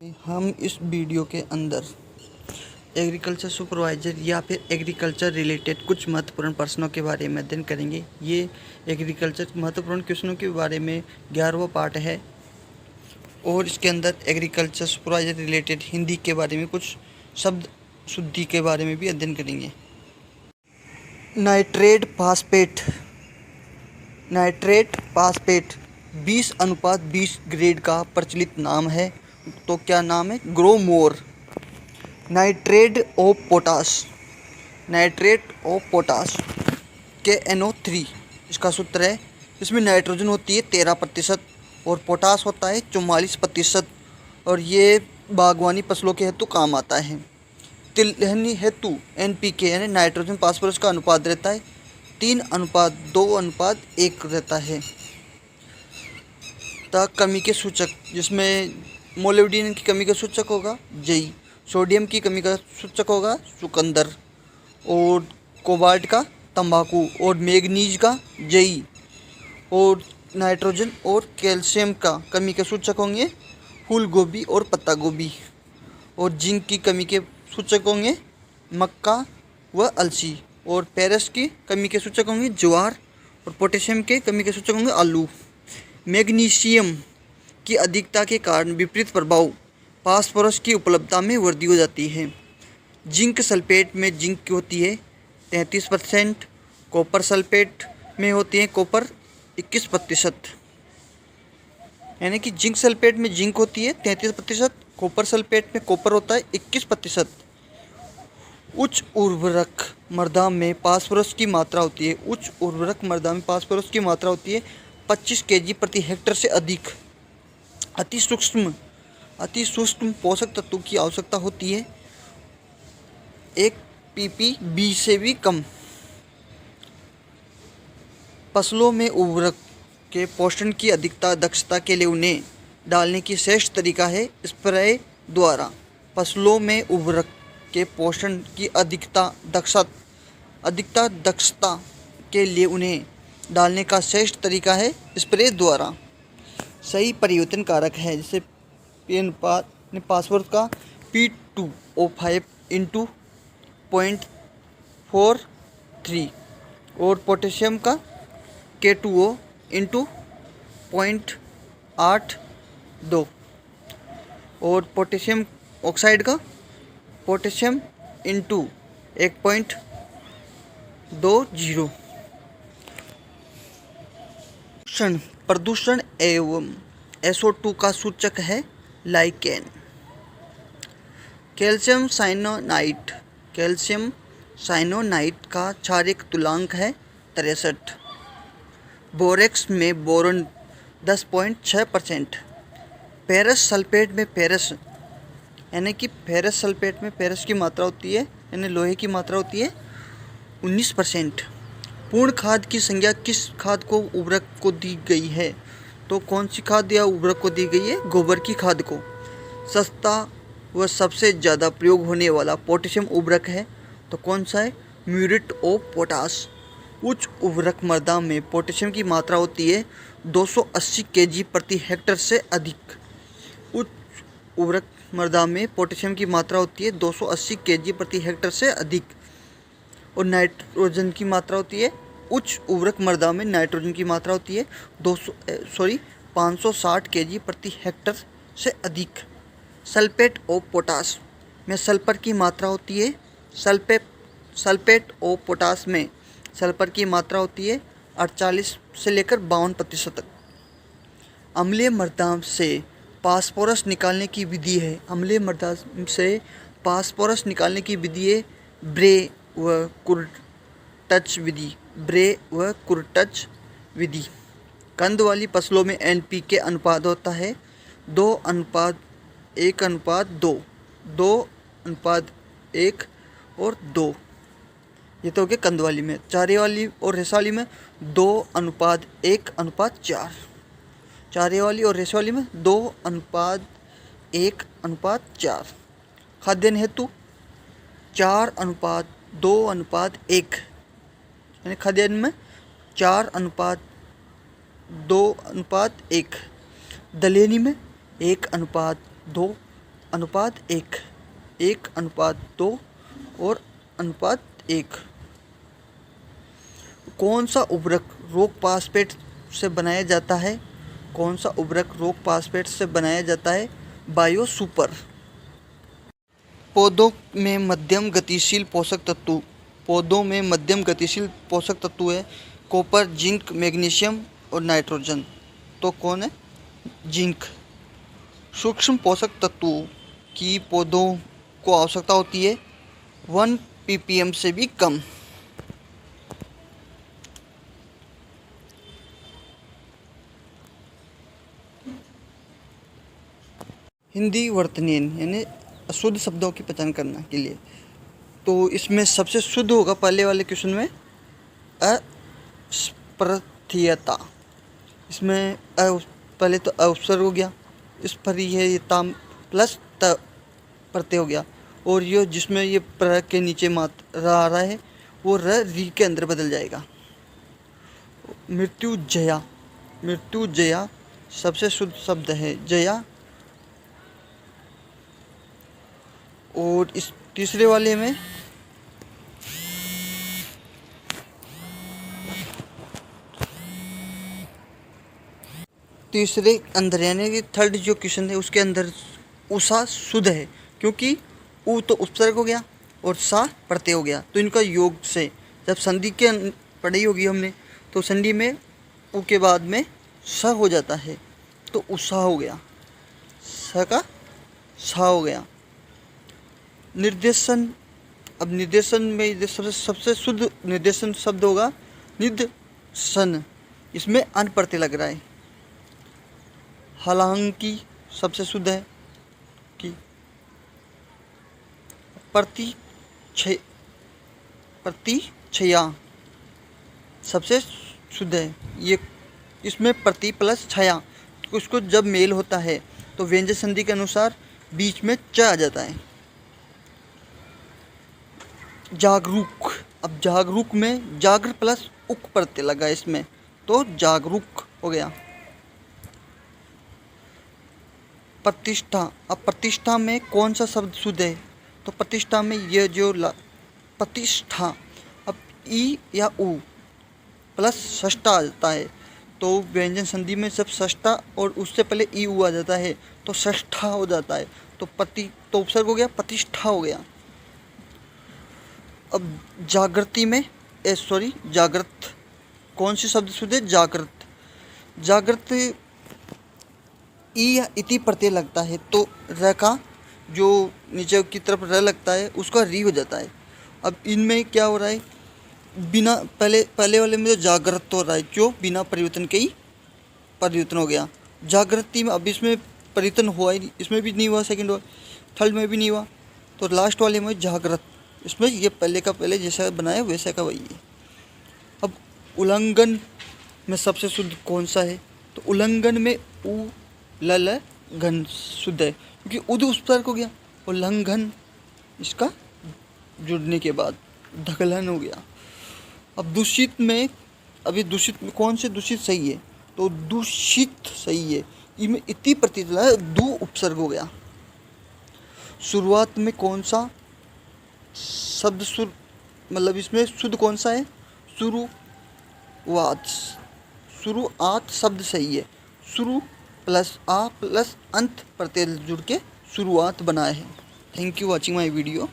हम इस वीडियो के अंदर एग्रीकल्चर सुपरवाइज़र या फिर एग्रीकल्चर रिलेटेड कुछ महत्वपूर्ण प्रश्नों के बारे में अध्ययन करेंगे। ये एग्रीकल्चर महत्वपूर्ण क्वेश्चनों के बारे में 11वां पार्ट है और इसके अंदर एग्रीकल्चर सुपरवाइज़र रिलेटेड हिंदी के बारे में कुछ शब्द शुद्धि के बारे में भी अध्ययन करेंगे। नाइट्रेट फास्फेट 20:20 ग्रेड का प्रचलित नाम है। तो क्या नाम है? Gromor. Nitrate of potash KNO3 इसका सूत्र है। इसमें नाइट्रोजन होती है 13% और पोटाश होता है 44% और ये बागवानी फसलों के हेतु काम आता है। तिलहनी हेतु NPK यानी नाइट्रोजन फास्फोरस का अनुपात रहता है 3:2:1 रहता है। कमी के सूचक, जिसमें मोलिब्डेनम की कमी का सूचक होगा जई, सोडियम की कमी का सूचक होगा चुकंदर और कोबाल्ट का तंबाकू और मैग्नीज का जई और नाइट्रोजन और कैल्शियम का कमी के सूचक होंगे फूल गोभी और पत्ता गोभी और जिंक की कमी के सूचक होंगे मक्का व अलसी और पेरस की कमी के सूचक होंगे ज्वार और पोटेशियम के कमी के सूचक होंगे आलू। मैग्नीशियम की अधिकता के कारण विपरीत प्रभाव फास्फोरस की उपलब्धता में वृद्धि हो जाती है। जिंक सल्फेट में जिंक होती है 33%, कॉपर सल्फेट में होती है कॉपर 21%, यानी कि जिंक सल्फेट में जिंक होती है 33%, कॉपर सल्फेट में कॉपर होता है 21%। उच्च उर्वरक मृदा में फास्फोरस की मात्रा होती है 25 kg प्रति हेक्टेयर से अधिक। अति सूक्ष्म पोषक तत्वों की आवश्यकता होती है 1 ppb से भी कम। फसलों में उर्वरक के पोषण की अधिकता दक्षता के लिए उन्हें डालने की श्रेष्ठ तरीका है स्प्रे द्वारा। फसलों में उर्वरक के पोषण की अधिकता दक्षता के लिए उन्हें डालने का श्रेष्ठ तरीका है स्प्रे द्वारा। सही परिवर्तन कारक है, जैसे फास्फोरस का P2O5 × 0.43 और पोटेशियम का K2O × 0.82 और पोटेशियम ऑक्साइड का पोटेशियम × 1.20। प्रदूषण एवं SO2 का सूचक है लाइकेन। कैल्शियम साइनोनाइट का क्षारीय तुलांक है 63। बोरेक्स में बोरॉन 10.6%। फेरस सल्फेट में फेरस की मात्रा होती है, यानी लोहे की मात्रा होती है 19%। पूर्ण खाद की संज्ञा किस खाद को उर्वरक को दी गई है? तो कौन सी खाद या उर्वरक को दी गई है? गोबर की खाद को। सस्ता व सबसे ज़्यादा प्रयोग होने वाला पोटेशियम उर्वरक है, तो कौन सा है? Muriate of potash. उच्च उर्वरक मृदा में पोटेशियम की मात्रा होती है 280 kg प्रति हेक्टेयर से अधिक। उच्च उर्वरक मृदा में पोटेशियम की मात्रा होती है 280 kg प्रति हेक्टेयर से अधिक और नाइट्रोजन की मात्रा होती है, उच्च उर्वरक मृदा में नाइट्रोजन की मात्रा होती है 560 kg प्रति हेक्टेयर से अधिक। सल्फेट ऑफ पोटाश में सल्फर की मात्रा होती है सल्फेट ऑफ पोटाश में सल्फर की मात्रा होती है 48 से लेकर 52% तक। अम्लीय मृदा से फास्फोरस निकालने की विधि है ब्रे व कुरटच विधि। कंद वाली फसलों में NPK अनुपात होता है 2:1:2 और 2। ये तो हो गया कंद वाली में। चारे वाली और रेशा वाली में 2:1:4। चारे वाली और रेशा वाली में 2:1:4। खाद्यान्न हेतु 4:2:1, यानी खाद्यान्न में 4:2:1। दलहनी में 1:2 अनुपात 1, 1:2 और अनुपात 1। कौन सा उर्वरक रॉक फॉस्फेट से बनाया जाता है? कौन सा उर्वरक रॉक फॉस्फेट से बनाया जाता है? Bio super. पौधों में मध्यम गतिशील पोषक तत्व, पौधों में मध्यम गतिशील पोषक तत्व है कॉपर, जिंक, मैग्नीशियम और नाइट्रोजन। तो कौन है? जिंक। सूक्ष्म पोषक तत्वों की पौधों को आवश्यकता होती है 1 ppm से भी कम। हिंदी वर्तनीयन यानी अशुद्ध शब्दों की पहचान करने के लिए, तो इसमें सबसे शुद्ध होगा पहले वाले क्वेश्चन में अस्पर्धीयता। इसमें पहले तो उपसर्ग हो गया, इस पर ही है ये ताम प्लस त प्रत्यय हो गया, और ये जिसमें ये प्र के नीचे मात्रा आ रहा है वो री के अंदर बदल जाएगा। मृत्युजया, मृत्युजया सबसे शुद्ध शब्द है जया। और इस तीसरे वाले में तीसरे अंदर यानी कि थर्ड जो क्वेश्चन है उसके अंदर उषा शुद्ध है, क्योंकि उ तो उपसर्ग हो गया और सा प्रत्यय हो गया, तो इनका योग से जब संधि के पढ़ी होगी हमने, तो संधि में उ के बाद में स हो जाता है, तो उषा हो गया, स का सा हो गया। निर्देशन, अब निर्देशन में सबसे शुद्ध निर्देशन शब्द होगा निदर्शन, इसमें अन प्रत्यय लग रहा है। हालांकि सबसे शुद्ध है कि प्रतिछया सबसे शुद्ध है, ये इसमें प्रति प्लस छया, उसको जब मेल होता है तो व्यंजन संधि के अनुसार बीच में च आ जाता है। जागरूक, अब जागरूक में जागर प्लस उक प्रत्यय लगा इसमें, तो जागरूक हो गया। प्रतिष्ठा, अब प्रतिष्ठा में कौन सा शब्द शुद्ध है? तो प्रतिष्ठा में ये जो प्रतिष्ठा, अब ई या उ प्लस षष्ठा आ जाता है, तो व्यंजन संधि में जब षष्ठा और उससे पहले ई उ आ जाता है तो षष्ठा हो जाता है, तो तो उपसर्ग हो गया, प्रतिष्ठा हो गया। अब जागृति में जागृत, कौन सी शब्द शुद्ध है? जागृत। जागृत ई या इति प्रत्यय लगता है, तो र का जो नीचे की तरफ र लगता है उसका री हो जाता है। अब इनमें क्या हो रहा है? बिना पहले वाले में जो जागृत हो रहा है जो बिना परिवर्तन के ही परिवर्तन हो गया। जागृति में अब इसमें परिवर्तन हुआ ही नहीं, इसमें भी नहीं हुआ, सेकंड हुआ, थर्ड में भी नहीं हुआ, तो लास्ट वाले में जागृत, इसमें ये पहले का पहले जैसा बनाया वैसा का वही है। अब उल्लंघन में सबसे शुद्ध कौन सा है? तो उल्लंघन में उ ल घन शुद्ध है, क्योंकि उद उपसर्ग हो गया, उल्लंघन इसका जुड़ने के बाद धगलन हो गया। अब दूषित में, अभी दूषित में कौन से दूषित सही है? तो दूषित सही है, इसमें इति प्रत्यय दू उपसर्ग हो गया। शुरुआत में कौन सा शब्द मतलब इसमें शुद्ध कौन सा है? शुरुआत, शुरुआत शब्द सही है, शुरू प्लस आ प्लस अंत प्रत्यय जुड़ के शुरुआत बनाया है। Thank you watching my video.